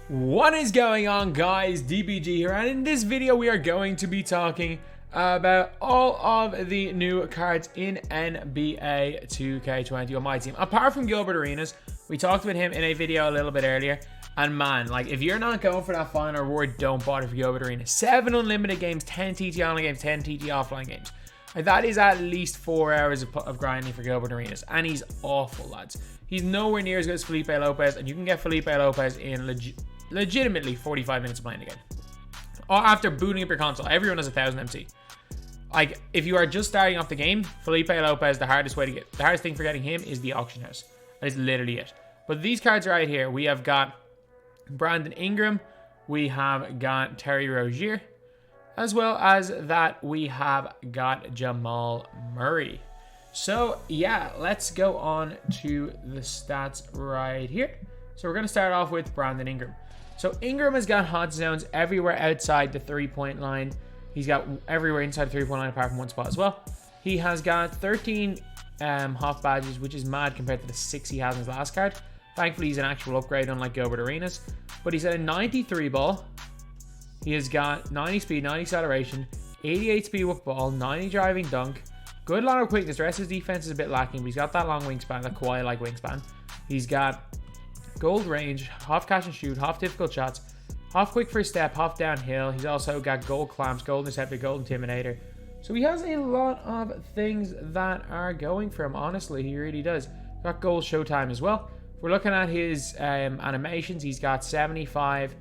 What is going on, guys? DBG here, and in this video we are going to be talking about all of the new cards in NBA 2K21 MyTEAM. Apart from Gilbert Arenas, we talked about him in a video a little bit earlier, and man, like, if you're not going for that final reward, don't bother for Gilbert Arenas. 7 unlimited games, 10 TT online games, 10 TT offline games. Like, that is at least 4 hours of grinding for Gilbert Arenas, and he's awful, lads. He's nowhere near as good as Felipe Lopez, and you can get Felipe Lopez in legitimately 45 minutes of playing the game. Or after booting up your console, everyone has 1000 MC. Like, if you are just starting off the game, Felipe Lopez, the hardest thing for getting him is the auction house. That is literally it. But these cards right here, we have got Brandon Ingram, we have got Terry Rozier, as well as that we have got Jamal Murray. So yeah, let's go on to the stats right here. So we're going to start off with Brandon Ingram. So Ingram has got hot zones everywhere outside the 3-point line. He's got everywhere inside the 3-point line apart from one spot as well. He has got 13 Hoff badges, which is mad compared to the 6 he has in his last card. Thankfully, he's an actual upgrade, unlike Gilbert Arenas. But he's at a 93 ball. He has got 90 speed, 90 acceleration, 88 speed with ball, 90 driving dunk. Good lateral quickness. The rest of his defense is a bit lacking, but he's got that long wingspan, that Kawhi-like wingspan. He's got gold range, half catch and shoot, half difficult shots, half quick first step, half downhill. He's also got gold clamps, gold interceptor, gold intimidator. So he has a lot of things that are going for him, honestly. He really does. Got gold showtime as well. If we're looking at his animations, he's got 75,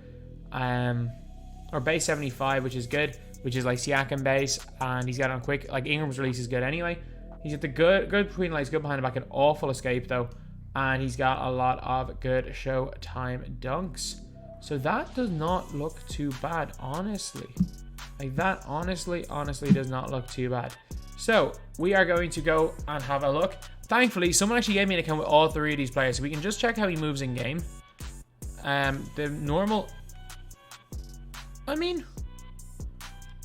or base 75, which is good, which is like Siakam base, and he's got on quick. Like, Ingram's release is good anyway. He's got the good between legs, good behind the back, an awful escape though. And he's got a lot of good showtime dunks. So that does not look too bad, honestly. Like, that honestly does not look too bad. So we are going to go and have a look. Thankfully, someone actually gave me an account with all 3 of these players, so we can just check how he moves in game. The normal, I mean,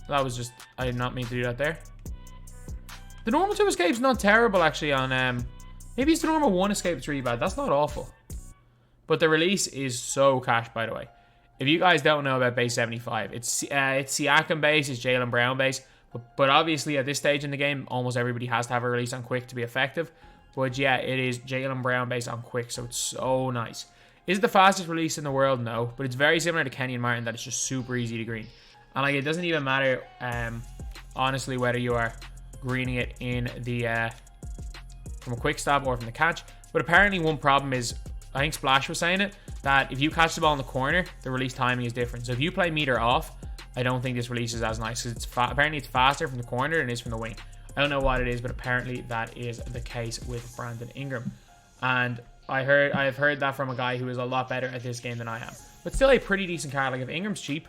that was just, I did not mean to do that there. The normal 2 escape's not terrible actually on maybe it's the normal 1 escape that's really bad. That's not awful. But the release is so cash, by the way. If you guys don't know about base 75, it's Siakam base, it's Jaylen Brown base. But obviously at this stage in the game, almost everybody has to have a release on quick to be effective. But yeah, it is Jaylen Brown base on quick, so it's so nice. Is it the fastest release in the world? No. But it's very similar to Kenyon Martin, that it's just super easy to green. And like, it doesn't even matter, honestly, whether you are greening it in the from a quick stop or from the catch. But apparently one problem is, I think Splash was saying it, that if you catch the ball in the corner, the release timing is different. So if you play meter off, I don't think this release is as nice, because apparently it's faster from the corner than it is from the wing. I don't know what it is, but apparently that is the case with Brandon Ingram. And I have heard that from a guy who is a lot better at this game than I am. But still a pretty decent card. Like, if Ingram's cheap,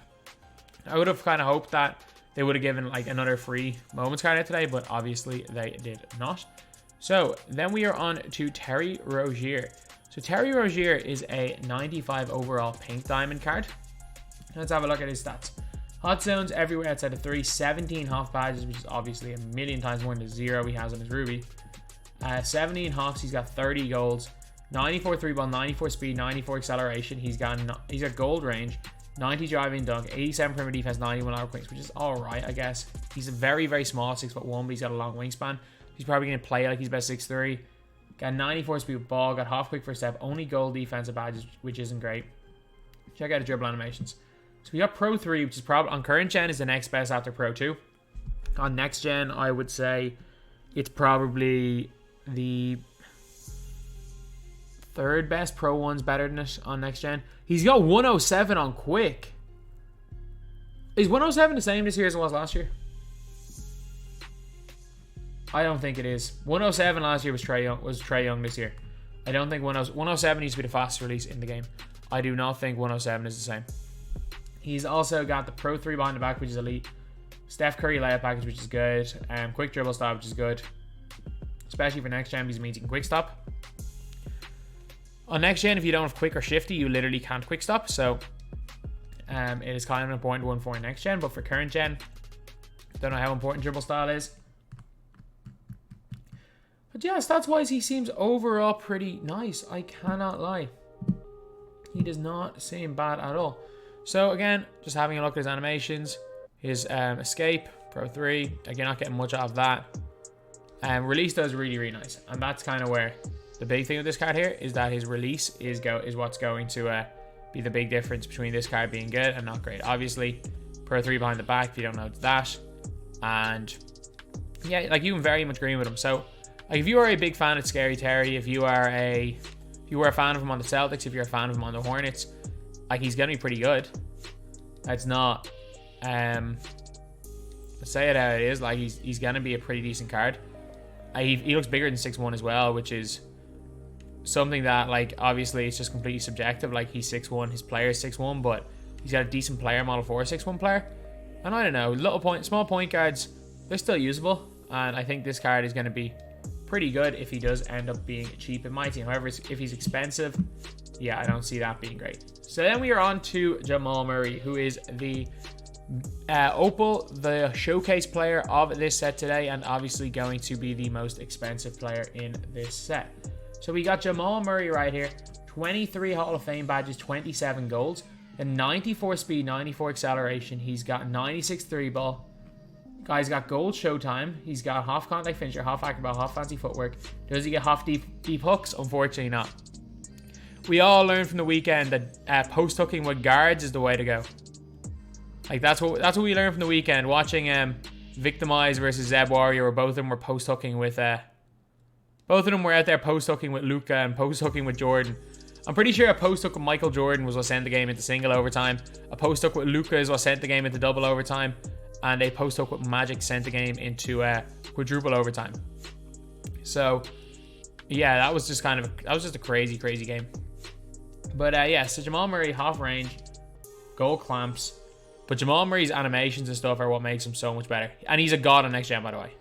I would have kind of hoped that they would have given like another free moments card out today, but obviously they did not. So then we are on to Terry Rozier. So Terry Rozier is a 95 overall pink diamond card. Let's have a look at his stats. Hot zones everywhere outside of 3, 17 Hoff badges, which is obviously a million times more than the 0 he has on his Ruby. 17 Hoffs, he's got 30 golds, 94 3-ball, 94 speed, 94 acceleration. He's got gold range, 90 driving dunk, 87 perimeter defense, 91 lateral quickness, which is alright, I guess. He's a very, very small 6'1", but he's got a long wingspan. He's probably going to play like he's about 6'3". Got 94 speed with ball, got half quick first step, only gold defensive badges, which isn't great. Check out the dribble animations. So we got Pro 3, which is probably, on current gen, is the next best after Pro 2. On next gen, I would say it's probably the 3rd best. Pro 1's better than it on next gen. He's got 107 on quick. Is 107 the same this year as it was last year? I don't think it is. 107 last year was Trae Young this year. I don't think 107 needs to be the fastest release in the game. I do not think 107 is the same. He's also got the Pro 3 behind the back, which is elite. Steph Curry layup package, which is good. Quick dribble stop, which is good. Especially for next gen, because it means you can quick stop. On next gen, if you don't have quick or shifty, you literally can't quick stop. So it is kind of an important one for next gen. But for current gen, don't know how important dribble style is. But yeah, stats wise, he seems overall pretty nice. I cannot lie. He does not seem bad at all. So again, just having a look at his animations, his escape, Pro 3. Again, not getting much out of that. Release does really nice, and that's kind of where the big thing with this card here is that his release is what's going to be the big difference between this card being good and not great. Obviously, Pro 3 behind the back if you don't know that, and yeah, like you can very much agree with him. So like if you are a big fan of Scary Terry, if you are a fan of him on the Celtics, if you're a fan of him on the Hornets, like he's gonna be pretty good. That's not let's say it how it is. Like he's gonna be a pretty decent card. He looks bigger than 6'1" as well, which is something that, like, obviously it's just completely subjective. Like he's 6'1", his player is 6'1", but he's got a decent player model for a 6'1" player. And I don't know, small point guards, they're still usable, and I think this card is going to be pretty good if he does end up being cheap in my team. However, if he's expensive, yeah, I don't see that being great. So then we are on to Jamal Murray, who is the Opal, the showcase player of this set today, and obviously going to be the most expensive player in this set. So we got Jamal Murray right here, 23 Hall of Fame badges, 27 golds, the 94 speed, 94 acceleration. He's got 96 3 ball. Guy's got gold showtime. He's got half contact finisher, half acrobat, half fancy footwork. Does he get half deep hooks? Unfortunately not. We all learned from the weekend that post hooking with guards is the way to go. Like that's what we learned from the weekend, watching Victimize versus Zeb Warrior, where both of them were post hooking with both of them were out there post hooking with Luka and post hooking with Jordan. I'm pretty sure a post hook with Michael Jordan was what sent the game into single overtime. A post hook with Luka is what sent the game into double overtime, and a post hook with Magic sent the game into quadruple overtime. So yeah, that was just a crazy game. But yeah, so Jamal Murray, half range, gold clamps. But Jamal Murray's animations and stuff are what makes him so much better. And he's a god on next gen, by the way.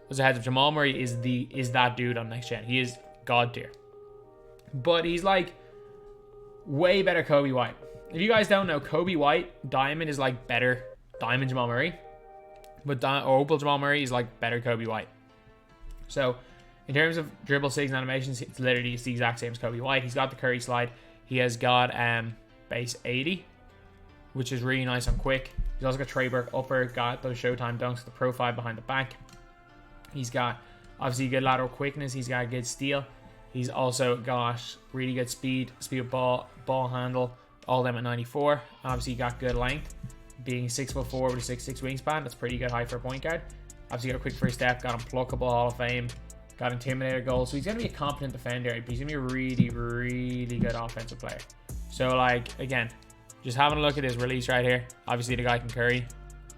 As a heads up, Jamal Murray is that dude on next gen. He is god tier. But he's like way better Kobe White. If you guys don't know, Kobe White Diamond is like better Diamond Jamal Murray. But Opal Jamal Murray is like better Kobe White. So in terms of dribble, sigs, and animations, it's literally the exact same as Kobe White. He's got the Curry slide. He has got base 80, which is really nice and quick. He's also got Trey Burke upper, got those Showtime dunks, the profile behind the back. He's got obviously good lateral quickness. He's got good steal. He's also got really good speed of ball handle, all them at 94. And obviously he got good length, being 6'4" with a 6'6" wingspan. That's pretty good height for a point guard. Obviously got a quick first step, got unpluckable Hall of Fame, got intimidator goals. So he's going to be a competent defender, but he's going to be a really good offensive player. So like, again, just having a look at his release right here. Obviously the guy can curry,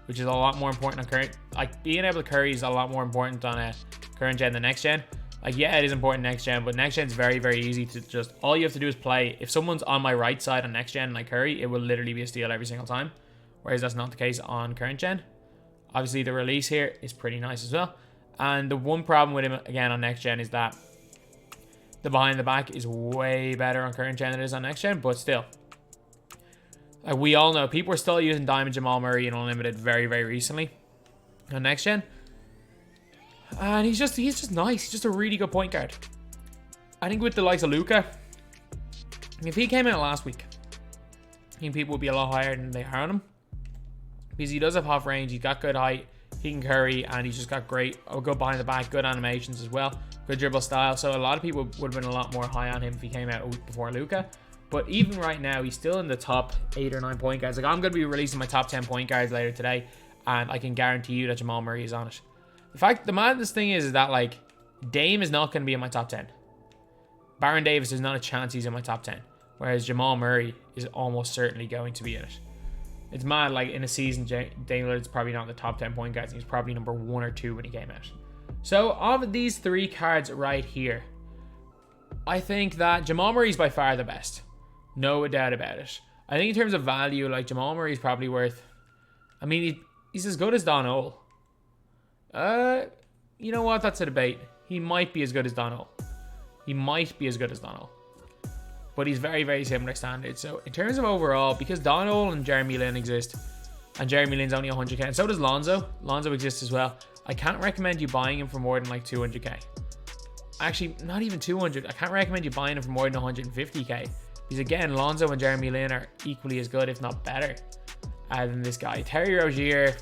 which is a lot more important on current. Like being able to curry is a lot more important on a current gen than next gen. Like yeah, it is important next gen, but next gen is very easy to just, all you have to do is play. If someone's on my right side on next gen and I curry, it will literally be a steal every single time. Whereas that's not the case on current gen. Obviously the release here is pretty nice as well. And the one problem with him again on next gen is that the behind the back is way better on current gen than it is on next gen, but still. Like we all know, people are still using Diamond Jamal Murray in Unlimited very recently on next gen. And he's just nice. He's just a really good point guard. I think with the likes of Luka, if he came out last week, I think people would be a lot higher than they are on him. Because he does have half range, he's got good height, he can curry, and he's just got good behind the back, good animations as well, good dribble style. So a lot of people would have been a lot more high on him if he came out a week before Luka. But even right now, he's still in the top 8 or 9 point guards. Like I'm going to be releasing my top 10 point guards later today, and I can guarantee you that Jamal Murray is on it. The madness thing is that like Dame is not going to be in my top 10. Baron Davis is not a chance he's in my top 10. Whereas Jamal Murray is almost certainly going to be in it. It's mad, like in a season, Dame Lillard's probably not in the top 10 point guards. He was probably number 1 or 2 when he came out. So of these 3 cards right here, I think that Jamal Murray is by far the best. No doubt about it. I think in terms of value, like Jamal Murray is probably worth, I mean, he's as good as Don Ole. You know what? That's a debate. He might be as good as Don Ole. But he's very similar standard. So in terms of overall, because Don Ole and Jeremy Lin exist, and Jeremy Lin's only 100k, and so does Lonzo. Lonzo exists as well. I can't recommend you buying him for more than like 200k. Actually, not even 200. I can't recommend you buying him for more than 150k. Because again, Lonzo and Jeremy Lin are equally as good, if not better, than this guy. Terry Rozier,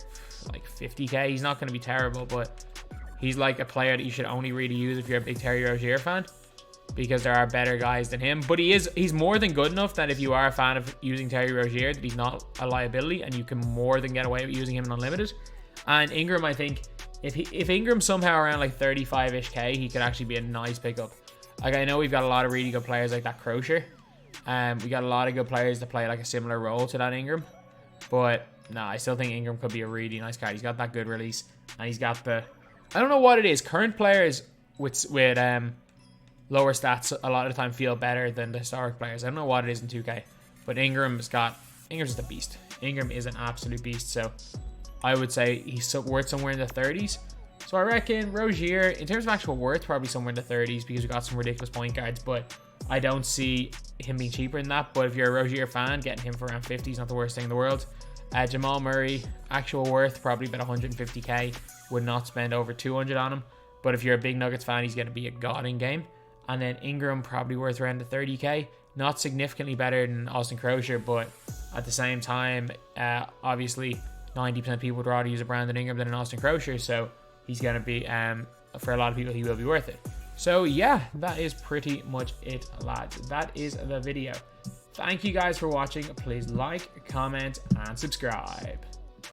like 50k. He's not going to be terrible, but he's like a player that you should only really use if you're a big Terry Rozier fan, because there are better guys than him. But he's more than good enough that if you are a fan of using Terry Rozier, that he's not a liability, and you can more than get away with using him in unlimited. And Ingram, I think, if Ingram somehow around like 35-ish K, he could actually be a nice pickup. Like, I know we've got a lot of really good players like that Crozier. We got a lot of good players that play like a similar role to that Ingram. But no, I still think Ingram could be a really nice card. He's got that good release, and he's got the, I don't know what it is. Current players with lower stats a lot of the time feel better than the historic players. I don't know what it is in 2K, but Ingram's just a beast. Ingram is an absolute beast. So I would say he's worth somewhere in the 30s. So I reckon Rozier, in terms of actual worth, probably somewhere in the 30s, because we got some ridiculous point guards, but I don't see him being cheaper than that. But if you're a Rozier fan, getting him for around 50 is not the worst thing in the world. Jamal Murray, actual worth, probably about 150k. Would not spend over 200 on him. But if you're a big Nuggets fan, he's going to be a god in game. And then Ingram, probably worth around the 30k. Not significantly better than Austin Crozier, but at the same time, obviously 90% of people would rather use a Brandon Ingram than an Austin Crozier. So he's going to be, for a lot of people, he will be worth it. So yeah, that is pretty much it, lads. That is the video. Thank you guys for watching. Please like, comment, and subscribe.